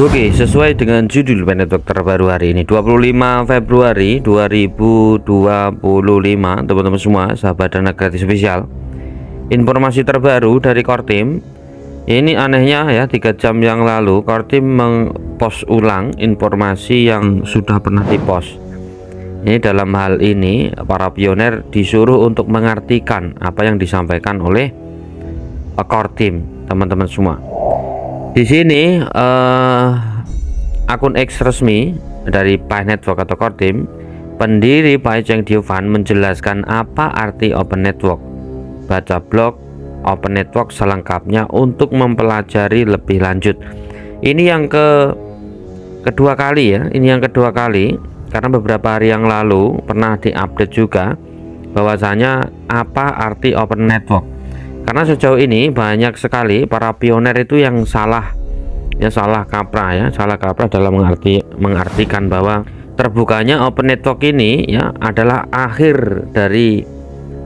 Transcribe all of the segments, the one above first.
Oke, sesuai dengan judul Pi Network terbaru hari ini 25 Februari 2025, teman-teman semua, sahabat Dana Gratis Official. Informasi terbaru dari Kortim. Ini anehnya ya, 3 jam yang lalu Kortim mempost ulang informasi yang sudah pernah dipost. Ini dalam hal ini para pioner disuruh untuk mengartikan apa yang disampaikan oleh Kortim, teman-teman semua. Di sini akun X resmi dari Pi Network atau Kortim, pendiri Pi Cheng Diovan menjelaskan apa arti Open Network. Baca blog Open Network selengkapnya untuk mempelajari lebih lanjut. Ini yang kedua kali ya, ini yang kedua kali, karena beberapa hari yang lalu pernah diupdate juga bahwasanya apa arti Open Network. Karena sejauh ini banyak sekali para pioner itu yang salah kaprah dalam mengartikan bahwa terbukanya Open Network ini ya adalah akhir dari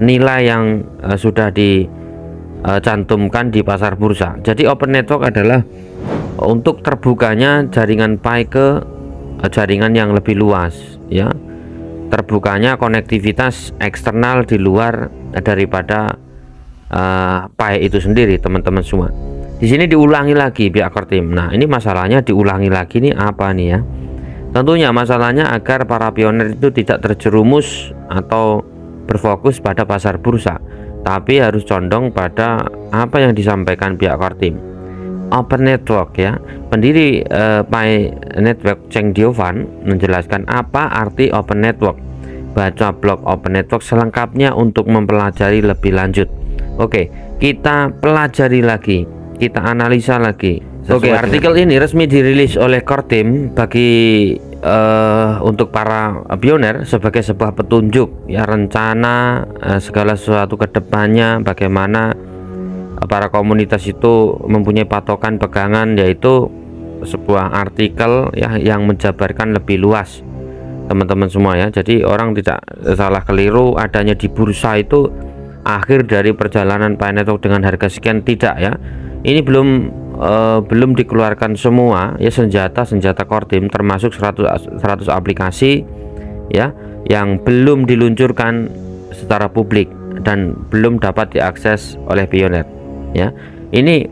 nilai yang sudah dicantumkan di pasar bursa. Jadi Open Network adalah untuk terbukanya jaringan Pi ke jaringan yang lebih luas ya, terbukanya konektivitas eksternal di luar daripada Pi itu sendiri, teman-teman semua. Di sini diulangi lagi pihak Kortim. Nah, ini masalahnya diulangi lagi nih apa nih ya? Tentunya masalahnya agar para pioner itu tidak terjerumus atau berfokus pada pasar bursa, tapi harus condong pada apa yang disampaikan pihak Kortim. Open Network ya. Pendiri Pi Network Cheng Diovan menjelaskan apa arti Open Network. Baca blog Open Network selengkapnya untuk mempelajari lebih lanjut. Oke, kita pelajari lagi, kita analisa lagi. Oke, artikel ini resmi dirilis oleh Kortim bagi untuk para pioner sebagai sebuah petunjuk ya, rencana segala sesuatu ke depannya, bagaimana para komunitas itu mempunyai patokan pegangan, yaitu sebuah artikel ya yang menjabarkan lebih luas, teman-teman semua ya. Jadi orang tidak salah keliru adanya di bursa itu akhir dari perjalanan Pi Network dengan harga sekian, tidak ya. Ini belum dikeluarkan semua ya senjata Kortim, termasuk 100 aplikasi ya yang belum diluncurkan secara publik dan belum dapat diakses oleh pioner ya. Ini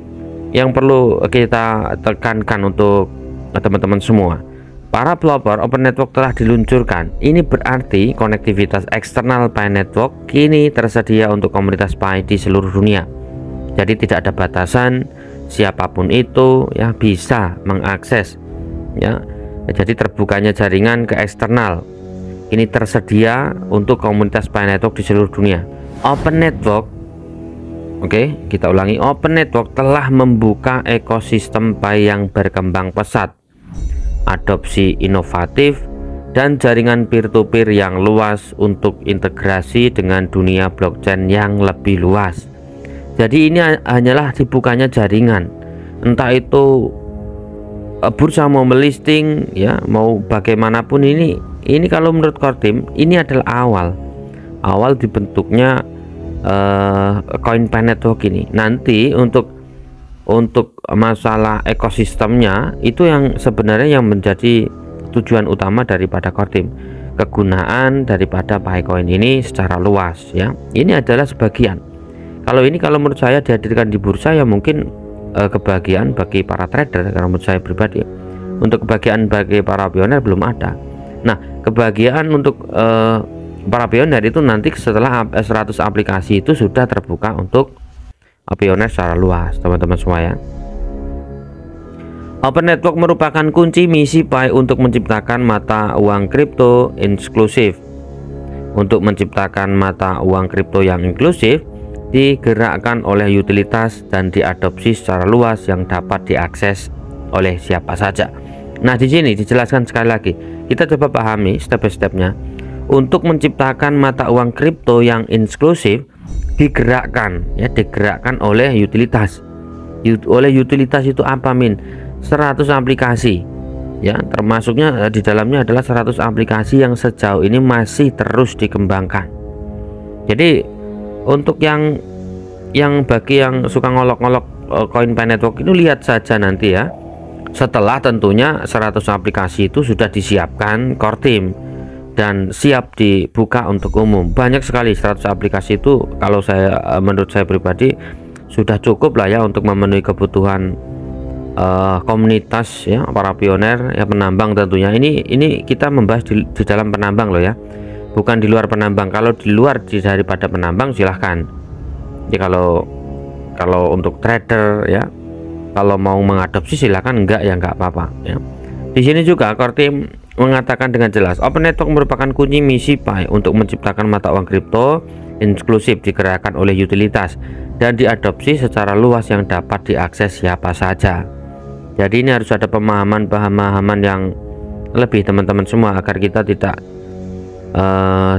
yang perlu kita tekankan untuk teman-teman semua. Para pelopor Open Network telah diluncurkan. Ini berarti konektivitas eksternal Pi Network kini tersedia untuk komunitas Pi di seluruh dunia. Jadi tidak ada batasan, siapapun itu ya bisa mengakses ya. Jadi terbukanya jaringan ke eksternal ini tersedia untuk komunitas Pi Network di seluruh dunia. Open Network, oke, kita ulangi, Open Network telah membuka ekosistem Pi yang berkembang pesat, adopsi inovatif, dan jaringan peer-to-peer yang luas untuk integrasi dengan dunia blockchain yang lebih luas. Jadi ini hanyalah dibukanya jaringan, entah itu bursa mau melisting ya, mau bagaimanapun. Ini kalau menurut Kortim ini adalah awal dibentuknya koin Pi Network ini. Nanti untuk masalah ekosistemnya itu yang sebenarnya yang menjadi tujuan utama daripada Kortim. Kegunaan daripada Pi Coin ini secara luas ya. Ini adalah sebagian. Kalau menurut saya dihadirkan di bursa ya mungkin kebahagiaan bagi para trader, karena menurut saya pribadi. Untuk kebahagiaan bagi para pioner belum ada. Nah, kebahagiaan untuk para pioner itu nanti setelah 100 aplikasi itu sudah terbuka untuk pioner secara luas, teman-teman semua ya. Open Network merupakan kunci misi Pi untuk menciptakan mata uang kripto inklusif. Untuk menciptakan mata uang kripto yang inklusif, digerakkan oleh utilitas dan diadopsi secara luas yang dapat diakses oleh siapa saja. Nah, di sini dijelaskan sekali lagi. Kita coba pahami step by stepnya. Untuk menciptakan mata uang kripto yang inklusif digerakkan oleh utilitas. Oleh utilitas itu apa, Min? 100 aplikasi ya, termasuknya di dalamnya adalah 100 aplikasi yang sejauh ini masih terus dikembangkan. Jadi untuk yang bagi yang suka ngolok-ngolok koin Pi Network itu lihat saja nanti ya, setelah tentunya 100 aplikasi itu sudah disiapkan core team dan siap dibuka untuk umum. Banyak sekali 100 aplikasi itu, kalau menurut saya pribadi sudah cukup lah ya untuk memenuhi kebutuhan komunitas ya, para pioner ya, penambang tentunya. Ini kita membahas di dalam penambang loh ya, bukan di luar penambang. Kalau di luar daripada penambang silahkan ya, kalau untuk trader ya, kalau mau mengadopsi silakan, enggak ya enggak apa-apa ya. Di sini juga core team mengatakan dengan jelas, Open Network merupakan kunci misi Pi untuk menciptakan mata uang kripto inklusif, digerakkan oleh utilitas dan diadopsi secara luas yang dapat diakses siapa saja. Jadi ini harus ada pemahaman yang lebih teman-teman semua, agar kita tidak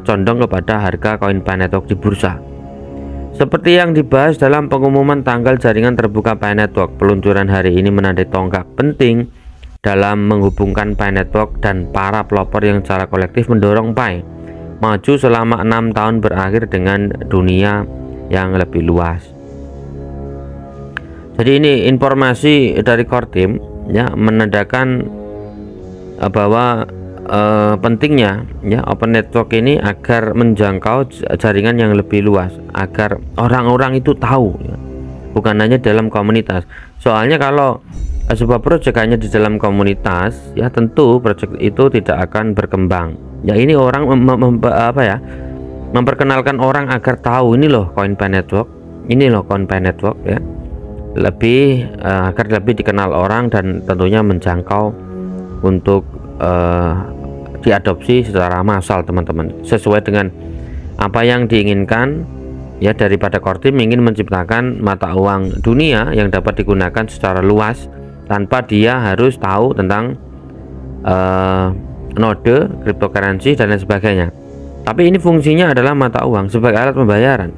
condong kepada harga koin Pi Network di bursa. Seperti yang dibahas dalam pengumuman tanggal jaringan terbuka Pi Network, peluncuran hari ini menandai tonggak penting dalam menghubungkan Pi Network dan para pelopor yang secara kolektif mendorong Pi maju selama 6 tahun berakhir dengan dunia yang lebih luas. Jadi ini informasi dari core team ya, menandakan bahwa pentingnya ya Open Network ini agar menjangkau jaringan yang lebih luas, agar orang-orang itu tahu ya, bukan hanya dalam komunitas. Soalnya kalau sebuah proyek hanya di dalam komunitas ya, tentu proyek itu tidak akan berkembang ya. Ini orang memperkenalkan orang agar tahu, ini loh koin Pi Network, ini loh koin Pi Network ya, lebih agar lebih dikenal orang dan tentunya menjangkau untuk diadopsi secara massal teman-teman, sesuai dengan apa yang diinginkan ya, daripada core team ingin menciptakan mata uang dunia yang dapat digunakan secara luas tanpa dia harus tahu tentang node cryptocurrency dan lain sebagainya. Tapi ini fungsinya adalah mata uang sebagai alat pembayaran.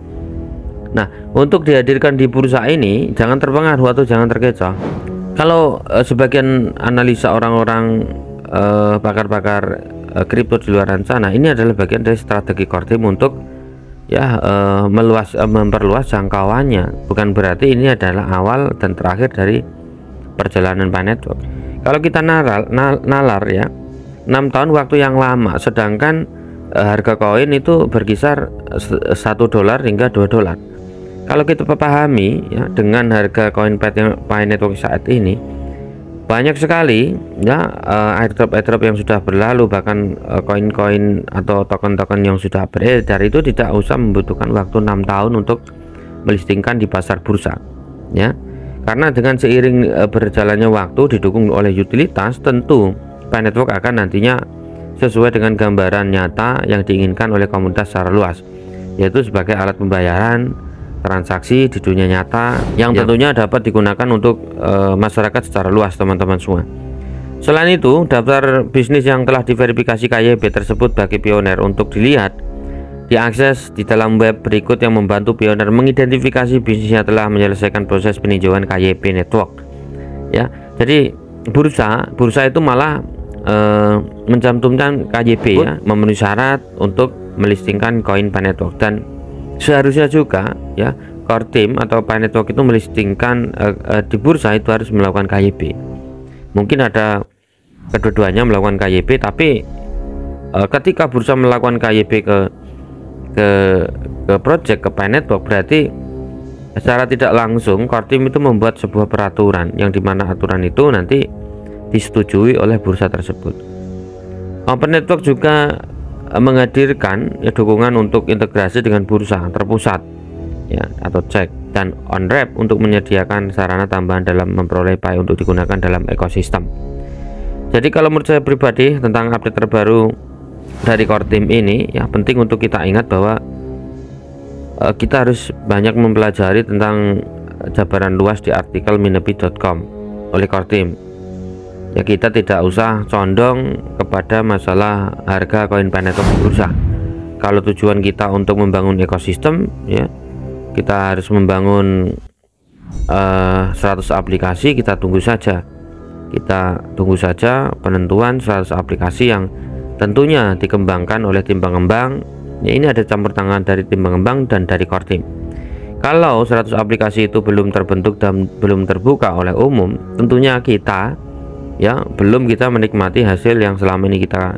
Nah, untuk dihadirkan di bursa ini jangan terpengaruh atau jangan terkecoh. Kalau sebagian analisa orang-orang pakar-pakar kripto di luar sana, ini adalah bagian dari strategi core team untuk ya memperluas jangkauannya. Bukan berarti ini adalah awal dan terakhir dari perjalanan Pi Network. Kalau kita nalar ya, 6 tahun waktu yang lama, sedangkan harga koin itu berkisar $1 hingga $2. Kalau kita pahami ya, dengan harga koin Pi Network saat ini, banyak sekali ya airdrop yang sudah berlalu, bahkan koin-koin atau token-token yang sudah beredar itu tidak usah membutuhkan waktu 6 tahun untuk melistingkan di pasar bursa ya. Karena dengan seiring berjalannya waktu didukung oleh utilitas, tentu Pi Network akan nantinya sesuai dengan gambaran nyata yang diinginkan oleh komunitas secara luas, yaitu sebagai alat pembayaran transaksi di dunia nyata yang tentunya dapat digunakan untuk masyarakat secara luas teman-teman semua. Selain itu, daftar bisnis yang telah diverifikasi KYB tersebut bagi pioner untuk dilihat, diakses di dalam web berikut yang membantu pioner mengidentifikasi bisnisnya telah menyelesaikan proses peninjauan KYB Network ya. Jadi bursa itu malah mencantumkan KYB ya, memenuhi syarat untuk melistingkan koin Pi Network, dan seharusnya juga ya core team atau Pi Network itu melistingkan di bursa itu harus melakukan KYB. Mungkin ada kedua-duanya melakukan KYB, tapi ketika bursa melakukan KYB ke project, ke Pi Network, berarti secara tidak langsung core team itu membuat sebuah peraturan yang dimana aturan itu nanti disetujui oleh bursa tersebut. Open Network juga menghadirkan ya dukungan untuk integrasi dengan bursa terpusat ya atau cek dan on ramp untuk menyediakan sarana tambahan dalam memperoleh Pi untuk digunakan dalam ekosistem. Jadi kalau menurut saya pribadi tentang update terbaru dari core team ini ya, penting untuk kita ingat bahwa kita harus banyak mempelajari tentang jabaran luas di artikel minebi.com oleh core team. Ya, kita tidak usah condong kepada masalah harga koin Pi Network di bursa. Kalau tujuan kita untuk membangun ekosistem ya, kita harus membangun 100 aplikasi, kita tunggu saja penentuan 100 aplikasi yang tentunya dikembangkan oleh tim pengembang ya. Ini ada campur tangan dari tim pengembang dan dari core team. Kalau 100 aplikasi itu belum terbentuk dan belum terbuka oleh umum, tentunya kita ya, belum kita menikmati hasil yang selama ini kita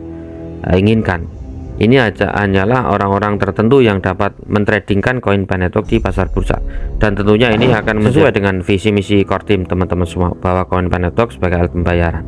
inginkan. Ini hanyalah orang-orang tertentu yang dapat mentradingkan koin Pi Network di pasar bursa, dan tentunya ini akan sesuai dengan visi misi core team teman-teman semua, bahwa koin Pi Network sebagai alat pembayaran.